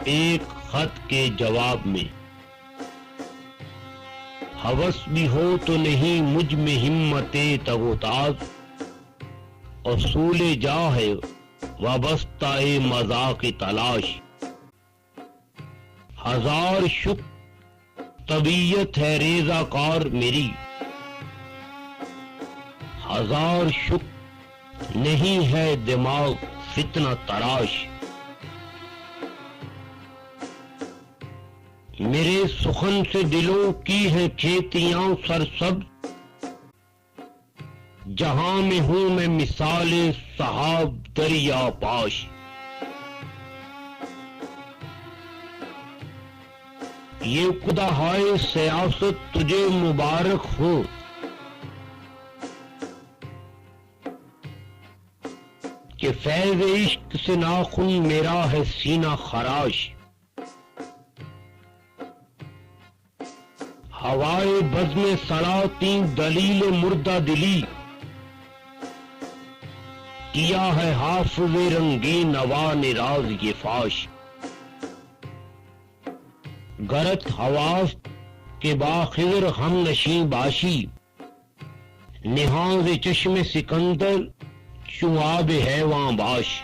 ایک خط کے جواب میں، ہوس بھی ہو تو نہیں مجھ میں ہمت تغوتاز، اصول جا ہے وابستہ مذاق تلاش، ہزار شکر طبیعت ہے ریزہ کار میری، ہزار شکر نہیں ہے دماغ فتنہ تراش، میرے سخن سے دلوں کی ہیں کھیتیاں سرسبز، جہاں میں ہوں میں مثال سحاب دریا پاش، یہ خدا ہائے سیاست تجھے مبارک ہو، کہ فیض عشق سے ناخن میرا ہے سینہ خراش، ہوائے بزم سلاطین دلیل مردہ دلی، کیا ہے حافظ رنگین نوان راز یہ فاش، گرت حواس کے باخضر ہم نشیں باشی، نہاز چشم سکندر شعاب حیواں باش،